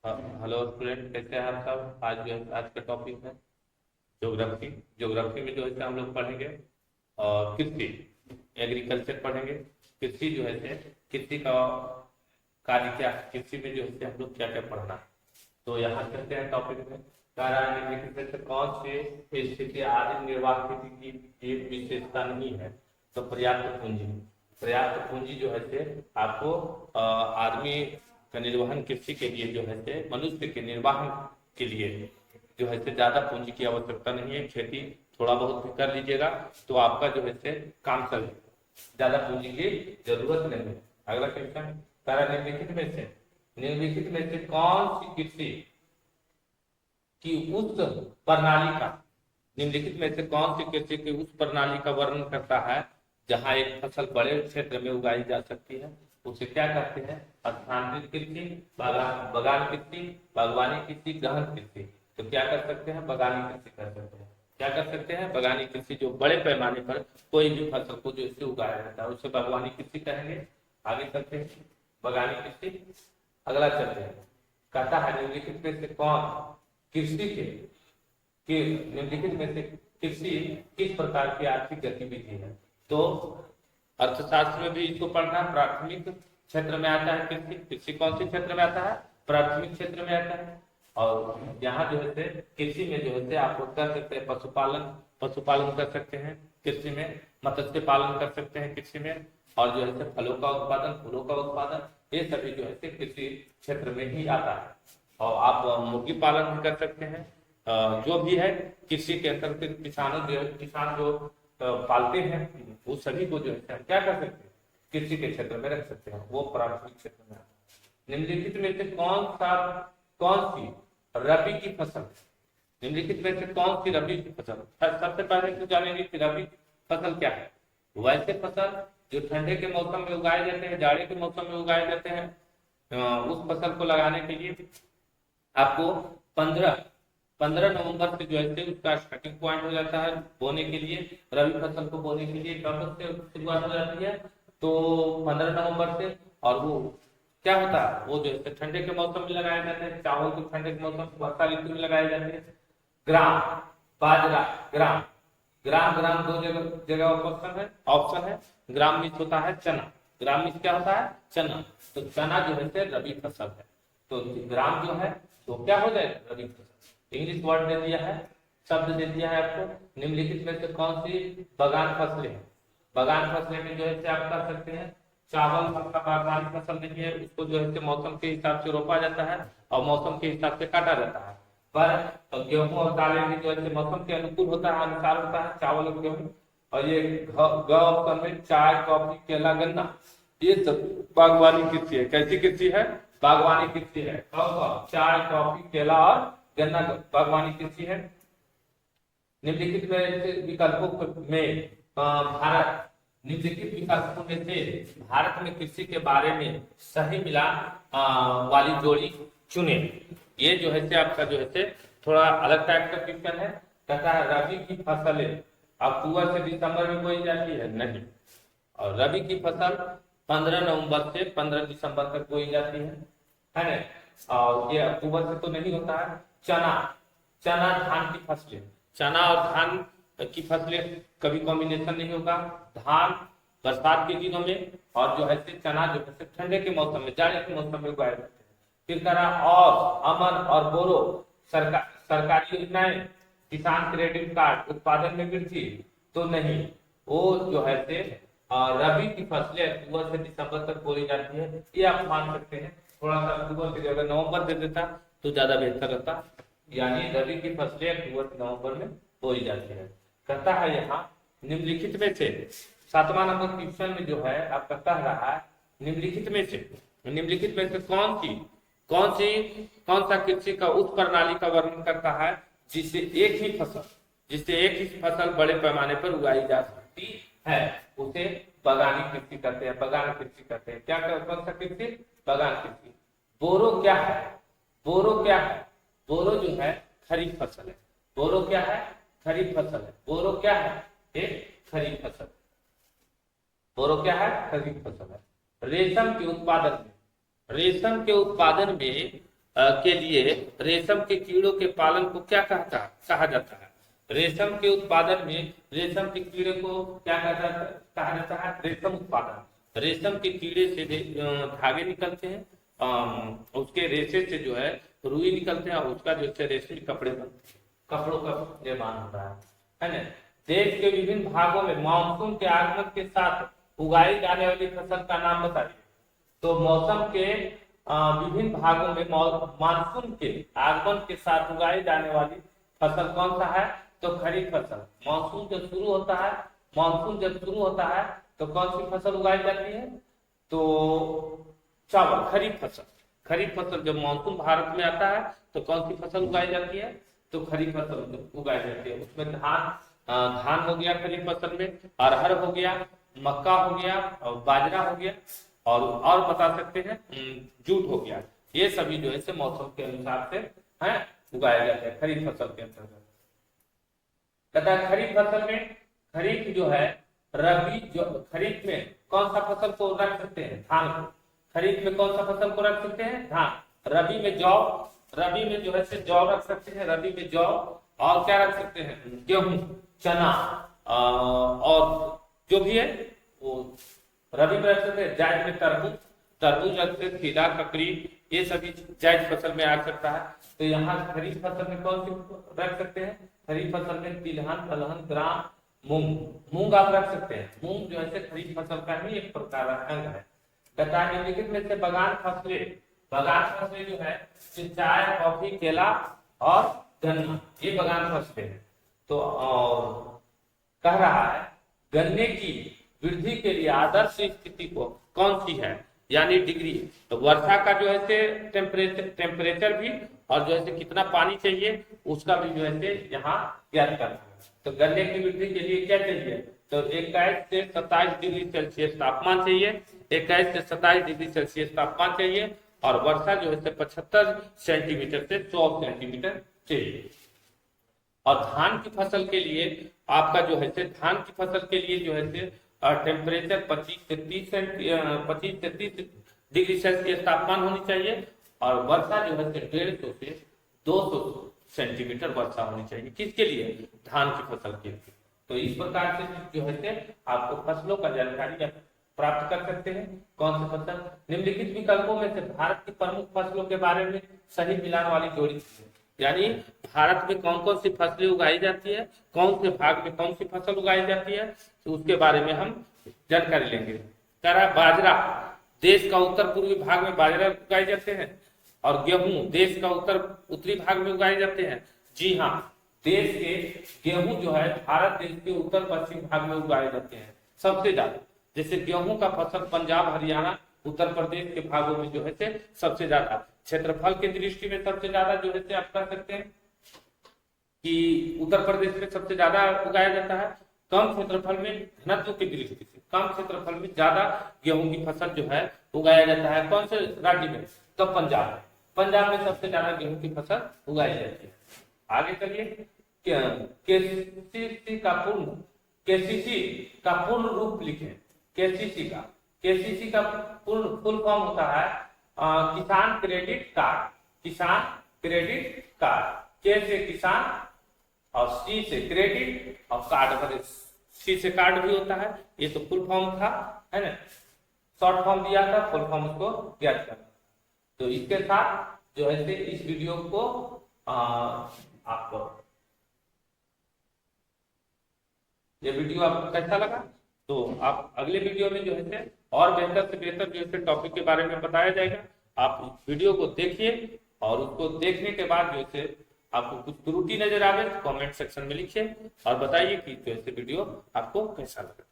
Hello student, कैसे हैं आप सब। आज जो है आज का टॉपिक है ज्योग्राफी। ज्योग्राफी में जो है हम लोग पढ़ेंगे और कृषि, एग्रीकल्चर पढ़ेंगे। कृषि जो है कृषि का कार्य क्या है, कृषि में जो है हम लोग क्या क्या पढ़ना है। तो यहाँ चलते हैं टॉपिक में। निम्नलिखित में से कौन से स्थिति आदि निर्वाह खेती की एक विशेषता नहीं है। तो पर्याप्त पूंजी। पर्याप्त पूंजी जो है आपको आदमी का निर्वहन कृषि के लिए जो है मनुष्य के निर्वाहन के लिए जो है ज्यादा पूंजी की आवश्यकता नहीं है। खेती थोड़ा बहुत भी कर लीजिएगा तो आपका जो है काम चलेगा, ज्यादा पूंजी की जरूरत नहीं है। अगला क्वेश्चन, तारा निम्नलिखित में से कौन सी कृषि की उस प्रणाली का, निम्नलिखित में से कौन सी कृषि की उस प्रणाली का वर्णन करता है जहां एक फसल बड़े क्षेत्र में उगाई जा सकती है। उसे क्या कहते हैं, स्थानांतरित कृषि, बगान कृषि, बागवानी कृषि, गहन कृषि। तो क्या कर सकते हैं, बगानी कृषि कर सकते हैं। क्या कर सकते हैं, बगानी कृषि, जो बड़े पैमाने पर कोई भी फसल को जो इससे उगाया जाता है उसे बागवानी कृषि कहेंगे। आगे चलते हैं, बगानी कृषि। अगला चलते हैं, कहता है निम्नलिखित में से कौन कृषि के निम्नलिखित में से कृषि किस प्रकार की आर्थिक गतिविधि है। तो अर्थशास्त्र में भी इसको पढ़ना, प्राथमिक क्षेत्र में आता है कृषि। कृषि कौन से क्षेत्र में आता है, प्राथमिक क्षेत्र में आता है। और यहाँ जो है कृषि में जो है आप लोग कर सकते हैं पशुपालन, पशुपालन कर सकते हैं कृषि में, मत्स्य पालन कर सकते हैं कृषि में, और जो है फलों का उत्पादन, फूलों का उत्पादन, ये सभी जो है कृषि क्षेत्र में ही आता है। और आप मुर्गी पालन भी कर सकते हैं। जो भी है कृषि के अंतर्गत किसान जो पालते हैं वो सभी को जो है क्या कर सकते हैं, कृषि के क्षेत्र में रख सकते हैं, वो प्राथमिक क्षेत्र में। निम्नलिखित में से कौन सी रबी की फसल, निम्नलिखित में से कौन सी रबी की फसल। सबसे पहले तो जानेंगे कि रबी फसल क्या है। वैसे फसल जो ठंडे के मौसम में उगाए जाते हैं, जाड़े के मौसम में उगाए जाते हैं, उस फसल को लगाने के लिए आपको 15 नवंबर से जो है उसका स्टार्टिंग पॉइंट हो जाता है बोने के लिए। रबी फसल को बोने के लिए कब से शुरुआत हो जाती है, तो 15 नवंबर से। और वो क्या होता है, वो जो है ठंडे के मौसम में लगाए जाते हैं। चावल को ठंडे के मौसम में, वर्षा ऋतु में लगाए जाते हैं। ग्राम, बाजरा, ग्राम, ग्राम ग्राम दो जगह ऑप्शन है। ग्राम मिक्स होता है चना, ग्राम मिक्स क्या होता है, चना। तो चना जो है रबी फसल है। तो ग्राम जो है तो क्या हो जाएगा, रबी फसल। इंग्लिश वर्ड दे दिया है, शब्द दे दिया है आपको। निम्नलिखित में से कौन सी बगान फसलें हैं। बगान फसलें में जो है आप कर सकते हैं चावल, मक्का बागवानी फसल नहीं है, उसको जो है मौसम के हिसाब से रोपा जाता है और मौसम के हिसाब से काटा जाता है। पर गेहूं और दालें भी जो है मौसम के अनुकूल होता है, अनुसार होता है, चावल और गेहूं। और ये ग ऑप्शन में चाय, कॉफी, केला, गन्ना, ये सब बागवानी कृषि है। कैसी कृषि है, बागवानी कृषि है। चाय, कॉफी, केला और गन्ना बागवानी कृषि है। निम्नलिखित में विकल्पों में भारत, निम्नलिखित विकल्पों में से भारत में कृषि के बारे में सही मिलान वाली जोड़ी चुने। ये जो है आपका जो है थोड़ा अलग टाइप का क्वेश्चन है। कहता है रबी की फसलें अक्टूबर से दिसंबर में बोई जाती है, नहीं। और रबी की फसल 15 नवंबर से 15 दिसंबर तक बोई जाती है ना। और ये अक्टूबर से तो नहीं होता है। चना, चना धान की फसलें, चना और धान की फसलें कभी कॉम्बिनेशन नहीं होगा। धान बरसात के दिनों में, और जो है चना जो है ठंडे के मौसम में, जाड़े के मौसम में उगाए जाते हैं। फिर करा और अमन और बोरो सरकारी योजनाएं, किसान क्रेडिट कार्ड, उत्पादन में वृद्धि, तो नहीं। वो जो है रबी की फसलें अक्टूबर से दिसंबर तक बोई जाती है, ये आप मान सकते हैं। थोड़ा सा अक्टूबर से अगर नवंबर दे देता तो ज्यादा बेहतर रहता। यानी रबी की फसलें अक्टूबर से नवंबर में बोई जाती है। कहता है यहाँ निम्नलिखित में से 7वां नंबर क्वेश्चन में जो है आपका कह रहा है निम्नलिखित में से कौन सा कृषि का उस प्रणाली का वर्णन करता है जिससे एक ही फसल बड़े पैमाने पर उगाई जा सकती है, उसे बगानी कृषि कहते हैं। बगान कृषि कहते हैं। क्या कौन सा कृषि, बगान कृषि। बोरो क्या है, बोरो क्या है, बोरो जो है खरीफ फसल है। बोरो क्या है, खरीफ फसल है। बोरो क्या है, एक खरीफ फसल। बोरो क्या है, खरीफ फसल है। रेशम के उत्पादन में के लिए रेशम के कीड़ों के पालन को क्या कहा जाता है? रेशम के उत्पादन में रेशम के कीड़े को क्या कहा जाता है? रेशम उत्पादन। रेशम के कीड़े से धागे निकलते हैं, उसके रेशे से जो है रुई निकलते हैं और उसका जो है रेशमी कपड़े बनते हैं, कपड़ों का निर्माण होता है ना। देश के विभिन्न भागों में मानसून के आगमन के साथ उगाई जाने वाली फसल का नाम बताइए। तो मौसम के विभिन्न भागों में मानसून के आगमन के साथ उगाई जाने वाली फसल कौन सा है? तो खरीफ फसल। मानसून जब शुरू होता है तो कौन सी फसल उगाई जाती है? तो चावल, खरीफ फसल। खरीफ फसल जब मानसून भारत में आता है तो कौन सी फसल उगाई जाती है? तो खरीफ फसल उगाई जाती है। उसमें धान हो गया खरीफ फसल में, अरहर हो गया, मक्का हो गया और बाजरा हो गया और बता सकते हैं जूट हो गया। ये सभी जो है मौसम के अनुसार से है उगाए जाते हैं खरीफ फसल के अंतर्गत। कहता है खरीफ फसल में, खरीफ जो है रबी, जो खरीफ में कौन सा फसल को रख सकते हैं? धान को। खरीफ में कौन सा फसल को रख सकते हैं? धान। रबी में जौ, रबी में जो है जौ रख सकते हैं, रबी में जौ। और क्या रख सकते हैं? गेहूं, चना और जो भी है वो रबी में रख सकते हैं। जायद में तरबूज रख सकते हैं, खीरा, ककड़ी, ये सभी जायद फसल में आ सकता है। तो यहाँ खरीफ फसल में कौन सी रख सकते हैं? खरीफ फसल में तिलहन, दलहन, ग्राम, मूंग आप रख सकते हैं। मूंग जो है खरीफ फसल का ही एक प्रकार अंग है। कहता है निम्नलिखित में से बगान फसलें जो है चाय, कॉफी, केला और गन्ना, ये बगान फसलें हैं। तो कह रहा है गन्ने की वृद्धि के लिए आदर्श स्थिति को कौन सी है, यानी डिग्री। तो वर्षा का जो है टेम्परेचर भी और जो है कितना पानी चाहिए उसका भी जो है यहाँ ज्ञात करना है। तो गन्ने की वृद्धि के लिए क्या चाहिए? तो 21 से 27 डिग्री सेल्सियस तापमान चाहिए, 21 से 27 डिग्री सेल्सियस तापमान चाहिए और वर्षा जो है 75 सेंटीमीटर से 100 सेंटीमीटर चाहिए। और धान की फसल के लिए आपका जो है धान की फसल के लिए जो है टेम्परेचर 25 से 30 डिग्री सेल्सियस तापमान होनी चाहिए और वर्षा जो है 150 से 200 सेंटीमीटर वर्षा होनी चाहिए। किसके लिए? धान की फसल के लिए। तो इस प्रकार से जो है आपको फसलों का जानकारी आप प्राप्त कर सकते हैं। कौन सी फसल? निम्नलिखित विकल्पों में से भारत की प्रमुख फसलों के बारे में सही मिलान वाली जोड़ी, यानी भारत में कौन कौन सी फसलें उगाई जाती है, कौन से भाग में कौन सी फसल उगाई जाती है, तो उसके बारे में हम जानकारी लेंगे। बाजरा, देश का उत्तर पूर्वी भाग में बाजरा उगाए जाते हैं और गेहूं देश का उत्तरी भाग में उगाए जाते हैं। जी हाँ, देश के गेहूं जो है भारत देश के उत्तर पश्चिम भाग में उगाए जाते हैं सबसे ज्यादा। जैसे गेहूं का फसल पंजाब, हरियाणा, उत्तर प्रदेश के भागों में जो है सबसे ज्यादा। क्षेत्रफल की दृष्टि में सबसे ज्यादा जो है आप कह सकते हैं कि उत्तर प्रदेश में सबसे ज्यादा उगाया जाता है। कम क्षेत्रफल में घनत्व की दृष्टि से कम क्षेत्रफल में ज्यादा गेहूं की फसल जो है उगाया जाता है। कौन से राज्य में? तो पंजाब में सबसे ज्यादा गेहूं की फसल उगाई जाती है। आगे चलिए, केसीसी का पूर्ण रूप लिखें। केसीसी का फुल फॉर्म होता है किसान क्रेडिट कार्ड। किसान क्रेडिट कार्ड, के से किसान और सी से क्रेडिट और कार्ड, सी से कार्ड भी होता है। ये तो फुल फॉर्म था, है ना। शॉर्ट फॉर्म दिया था, फुल फॉर्म उसको ज्ञात करना। तो इसके साथ जो है इस वीडियो को आपको ये वीडियो आपको कैसा लगा, तो आप अगले वीडियो में जो है और बेहतर से बेहतर जो है टॉपिक के बारे में बताया जाएगा। आप वीडियो को देखिए और उसको देखने के बाद जो है आपको कुछ त्रुटि नजर आवे तो कमेंट सेक्शन में लिखिए और बताइए कि जो है वीडियो आपको कैसा लगा।